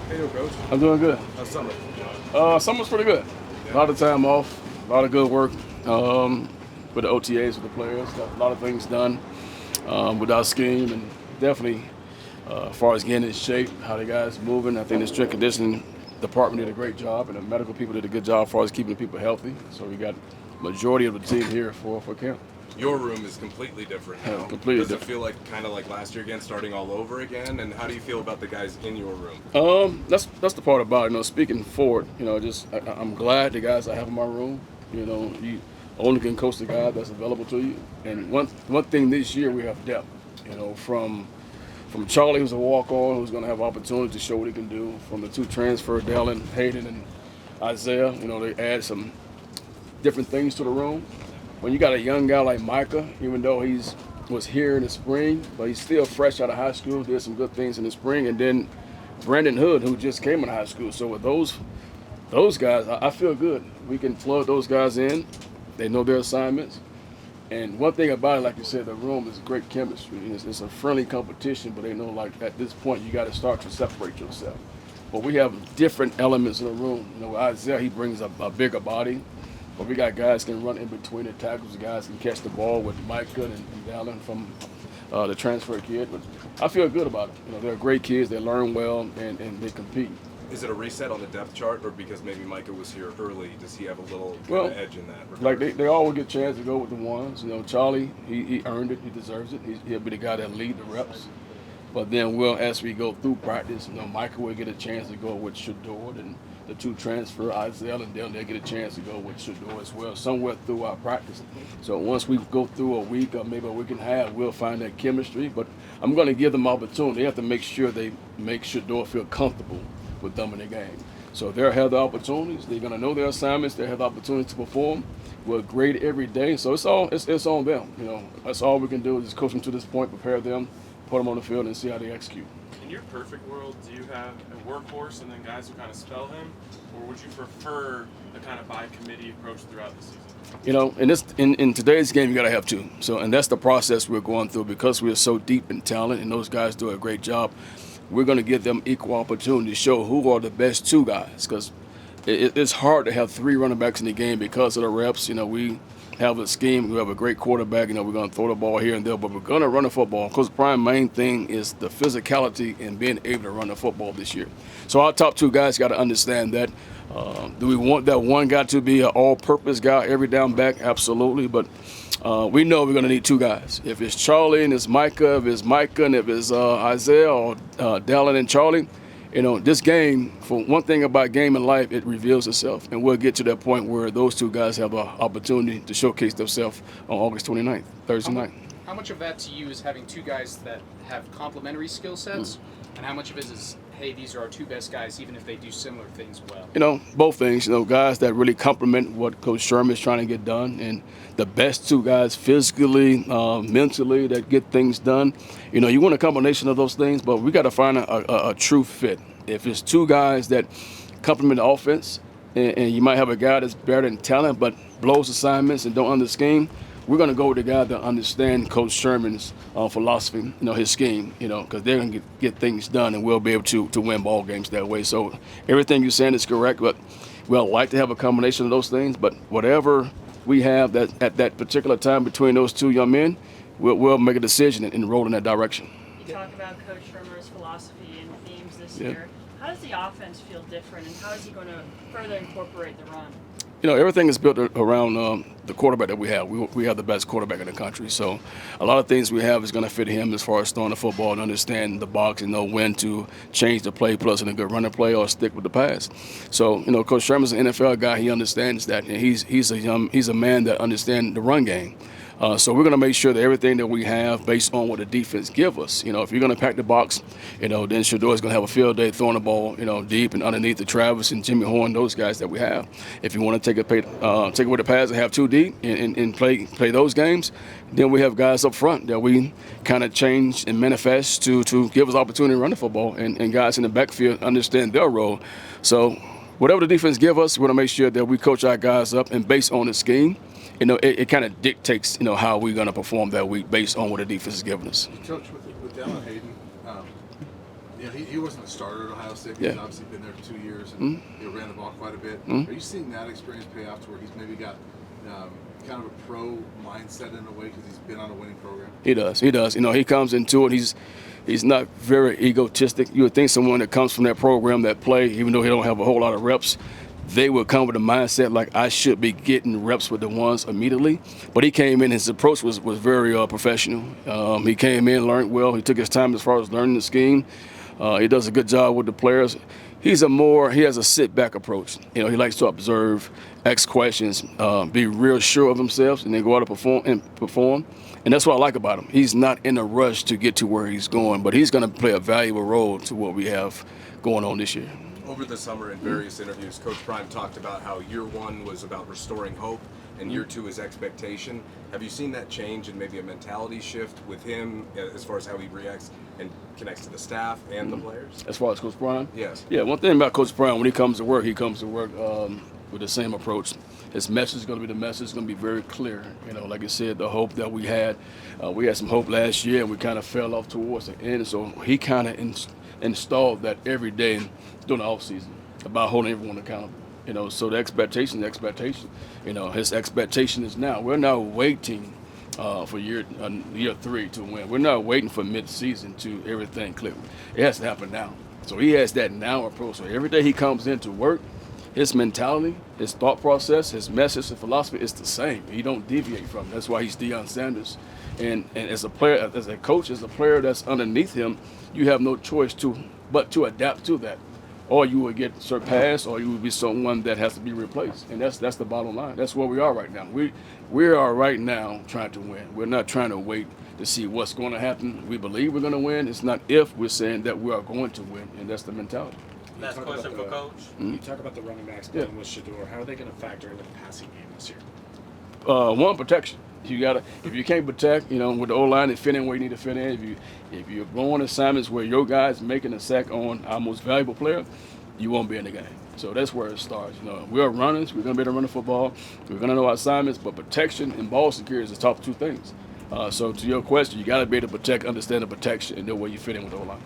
Hey, yo, Coach. I'm doing good. How's summer? Summer's pretty good. A lot of time off, a lot of good work with the OTAs with the players. Got a lot of things done with our scheme, and definitely as far as getting in shape, how the guys moving. I think the strength conditioning department did a great job, and the medical people did a good job as far as keeping the people healthy. So we got majority of the team here for camp. Your room is completely different now. Completely Does different. it feel like kind of like last year again, starting all over again? And how do you feel about the guys in your room? That's the part about it. Speaking forward, I'm glad the guys I have in my room. You only can coach the guy that's available to you. And one thing this year we have depth. From Charlie, who's a walk-on, who's going to have opportunity to show what he can do. From the two transfer, D Hayden and Isaiah, they add some different things to the room. When you got a young guy like Micah, even though was here in the spring, but he's still fresh out of high school, did some good things in the spring, and then Brandon Hood, who just came out of high school. So with those guys, I feel good. We can plug those guys in. They know their assignments. And one thing about it, like you said, the room is great chemistry. It's a friendly competition, but they know, like, at this point, you got to start to separate yourself. But we have different elements in the room. Isaiah, he brings a bigger body. But we got guys can run in between the tackles. Guys can catch the ball with Micah and Dallin from the transfer kid. But I feel good about it. They're great kids. They learn well and they compete. Is it a reset on the depth chart, or because maybe Micah was here early, does he have a little edge in that regard? Like they all will get a chance to go with the ones. Charlie, he earned it. He deserves it. He'll be the guy that lead the reps. But then as we go through practice, Micah will get a chance to go with Shador and the two transfer, Isaiah, and they'll get a chance to go with Shador as well, somewhere through our practice. So once we go through a week or maybe a week and a half, we'll find that chemistry. But I'm going to give them opportunity. They have to make sure they make Shador feel comfortable with them in the game. So they'll have the opportunities. They're going to know their assignments. They'll have the opportunity to perform. We'll grade every day. So it's on them. That's all we can do is just coach them to this point, prepare them, put them on the field, and see how they execute. In your perfect world, do you have a workhorse and then guys who kind of spell him, or would you prefer the kind of by committee approach throughout the season? In today's game, you got to have two. And that's the process we're going through because we're so deep in talent, and those guys do a great job. We're going to give them equal opportunity to show who are the best two guys because it's hard to have three running backs in the game because of the reps. We have a scheme. We have a great quarterback. We're going to throw the ball here and there, but we're going to run the football because the prime main thing is the physicality and being able to run the football this year. So our top two guys got to understand that. Do we want that one guy to be an all-purpose guy, every down back? Absolutely, but we know we're going to need two guys. If it's Charlie and it's Micah, if it's Micah and if it's Isaiah or Dallin and Charlie, this game, for one thing about game and life, it reveals itself. And we'll get to that point where those two guys have an opportunity to showcase themselves on August 29th, Thursday night. How much of that to you is having two guys that have complementary skill sets? And how much of it is, hey, these are our two best guys, even if they do similar things well? Both things. Guys that really complement what Coach Sherman is trying to get done. And the best two guys physically, mentally, that get things done. You want a combination of those things, but we got to find a true fit. If it's two guys that complement the offense, and you might have a guy that's better in talent but blows assignments and don't understand scheme, we're going to go with the guy that understands Coach Sherman's philosophy, his scheme, because they're going to get things done, and we'll be able to win ball games that way. So everything you're saying is correct, but we'll like to have a combination of those things. But whatever we have that at that particular time between those two young men, we'll make a decision and roll in that direction. You talk about Coach Shermer's philosophy and themes this year. How does the offense feel different, and how is he going to further incorporate the run? Everything is built around the quarterback that we have. We have the best quarterback in the country. So a lot of things we have is going to fit him as far as throwing the football and understand the box and know when to change the play plus in a good running play or stick with the pass. So, Coach Sherman's an NFL guy. He understands that. And he's a man that understands the run game. So we're going to make sure that everything that we have based on what the defense give us. If you're going to pack the box, then Shador is going to have a field day throwing the ball, deep and underneath the Travis and Jimmy Horn, those guys that we have. If you want to take away the pass and have two deep and play those games, then we have guys up front that we kind of change and manifest to give us opportunity to run the football, and guys in the backfield understand their role. So whatever the defense give us, we're going to make sure that we coach our guys up and based on the scheme. It kind of dictates, how we're going to perform that week based on what the defense is giving us. Coach, with Dylan Hayden, Yeah, he wasn't a starter at Ohio State. Yeah. He's obviously been there for 2 years and he ran the ball quite a bit. Are you seeing that experience pay off to where he's maybe got kind of a pro mindset in a way because he's been on a winning program? He does. You know, he comes into it. He's not very egotistic. You would think someone that comes from that program, that play, even though he don't have a whole lot of reps, they would come with a mindset like I should be getting reps with the ones immediately. But he came in, his approach was very professional. He came in, learned well. He took his time as far as learning the scheme. He does a good job with the players. He has a sit-back approach. You know, he likes to observe, ask questions, be real sure of himself, and then go out and perform. And that's what I like about him. He's not in a rush to get to where he's going, but he's going to play a valuable role to what we have going on this year. Over the summer in various interviews, Coach Prime talked about how year one was about restoring hope and year two is expectation. Have you seen that change and maybe a mentality shift with him as far as how he reacts and connects to the staff and the players? As far as Coach Prime? Yes. Yeah, one thing about Coach Prime, when he comes to work with the same approach. His message is going to be the message. It's going to be very clear. You know, like I said, the hope that we had some hope last year, and we kind of fell off towards the end. So he kind of installed that every day during the offseason about holding everyone accountable. You know, so the expectation. You know, his expectation is now. We're not waiting for year 3 to win. We're not waiting for mid-season to everything click. It has to happen now. So he has that now approach. So every day he comes into work, his mentality, his thought process, his message, and philosophy is the same. He don't deviate from it. That's why he's Deion Sanders. And as a player, as a coach, as a player that's underneath him, you have no choice but to adapt to that. Or you will get surpassed, or you will be someone that has to be replaced. And that's the bottom line. That's where we are right now. We are right now trying to win. We're not trying to wait to see what's going to happen. We believe we're going to win. It's not if, we're saying that we are going to win, and that's the mentality. Last question for Coach. You talk about the running backs playing with Shador. How are they going to factor into the passing game this year? One, protection. If you can't protect, you know, with the O-line, it fit in where you need to fit in. If you're going assignments where your guy's making a sack on our most valuable player, you won't be in the game. So that's where it starts. You know, we're runners. We're going to be able to run the football. We're going to know our assignments, but protection and ball security is the top two things. So to your question, you got to be able to protect, understand the protection, and know where you fit in with the O-line.